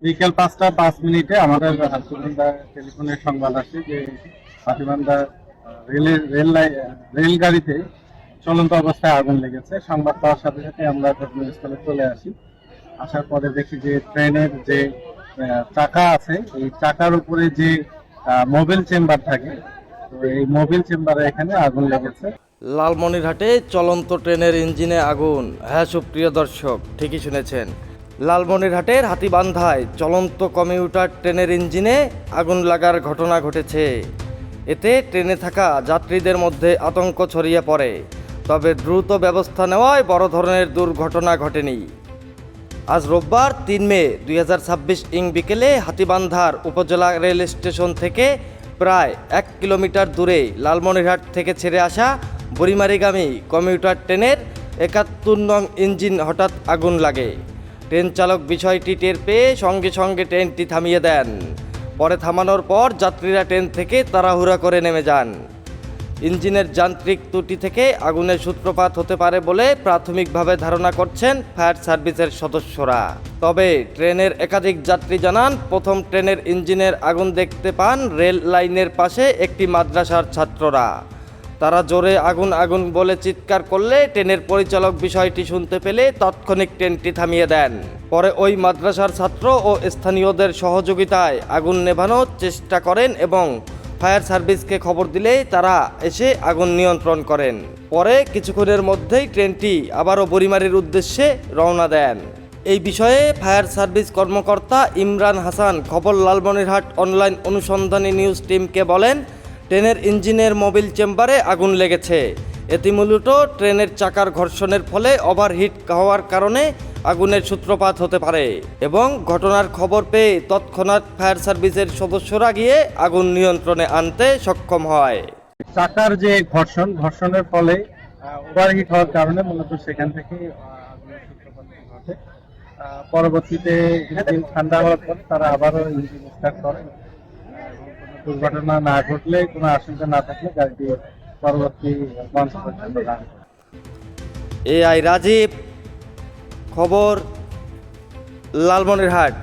বিকেল 5টা 5 মিনিটে আমাদের হাতিবান্ধা টেলিফোনের সংবাদ আসে যে হাতিবান্ধা রেলগাড়িতে চলন্ত অবস্থায় আগুন লেগেছে। সংবাদ পাওয়ার সাথে সাথে আমরা ঘটনাস্থলে চলে আসি। আসার পরে দেখি যে ট্রেনের যে চাকা আছে, এই চাকার উপরে যে মোবিল চেম্বার থাকে, তো এই মোবিল চেম্বারে এখানে আগুন লেগেছে। লালমনিরহাটে চলন্ত ট্রেনের ইঞ্জিনে আগুন। হ্যাঁ সুপ্রিয় দর্শক, ঠিকই শুনেছেন। লালমনিরহাটের হাতীবান্ধায় চলন্ত কমিউটার ট্রেনের ইঞ্জিনে আগুন লাগার ঘটনা ঘটেছে। এতে ট্রেনে থাকা যাত্রীদের মধ্যে আতঙ্ক ছড়িয়ে পড়ে, তবে দ্রুত ব্যবস্থা নেওয়ায় বড় ধরনের দুর্ঘটনা ঘটেনি। আজ রোববার 3 মে 2026 বিকেলে হাতীবান্ধার উপজেলা রেল স্টেশন থেকে প্রায় 1 কিলোমিটার দূরে লালমনিরহাট থেকে ছেড়ে আসা বুড়িমারিগামী কমিউটার ট্রেনের 71 নং ইঞ্জিন হঠাৎ আগুন লাগে। ট্রেন চালক বিষয়টি টের পেয়ে সঙ্গে সঙ্গে ট্রেনটি থামিয়ে দেন। পরে থামানোর পর যাত্রীরা ট্রেন থেকে তাড়াহুড়া করে নেমে যান। ইঞ্জিনের যান্ত্রিক ত্রুটি থেকে আগুনের সূত্রপাত হতে পারে বলে প্রাথমিকভাবে ধারণা করছেন ফায়ার সার্ভিসের সদস্যরা। তবে ট্রেনের একাধিক যাত্রী জানান, প্রথম ট্রেনের ইঞ্জিনের আগুন দেখতে পান রেল লাইনের পাশে একটি মাদ্রাসার ছাত্ররা। তারা জোরে আগুন আগুন বলে চিৎকার করলে ট্রেনের পরিচালক বিষয়টি শুনতে পেলে তাৎক্ষণিক ট্রেনটি থামিয়ে দেন। পরে ওই মাদ্রাসার ছাত্র ও স্থানীয়দের সহযোগিতায় আগুন নেভানোর চেষ্টা করেন এবং ফায়ার সার্ভিসকে খবর দিলেই তারা এসে আগুন নিয়ন্ত্রণ করেন। পরে কিছুক্ষণের মধ্যেই ট্রেনটি আবারও বুড়িমারির উদ্দেশ্যে রওনা দেন। এই বিষয়ে ফায়ার সার্ভিস কর্মকর্তা ইমরান হাসান খবর লালমনিরহাট অনলাইন অনুসন্ধানী নিউজ টিমকে বলেন, ট্রেনের ইঞ্জিনের মোবিল চেম্বারে আগুন লেগেছে। এটি মূলত ট্রেনের চাকার ঘর্ষণের ফলে ওভারহিট হওয়ার কারণে আগুনের সূত্রপাত হতে পারে এবং ঘটনার খবর পেয়ে তৎক্ষণাৎ ফায়ার সার্ভিসের সদস্যরা গিয়ে আগুন নিয়ন্ত্রণে আনতে সক্ষম হয়। চাকার যে ঘর্ষণের ফলে ওভারহিট হওয়ার কারণে মূলত সেখান থেকে আগুনের সূত্রপাত ঘটে। পরবর্তীতে ইঞ্জিন ঠান্ডা হওয়ার পর তারা আবারও ইঞ্জিন স্টার্ট করে এবং কোনো দুর্ঘটনা না ঘটলে, কোনো আশঙ্কা না থাকলে গাড়িটি পরবর্তী গন্তব্য পর্যন্ত যাবে। এআই রাজীব, খবর লালমনিরহাট।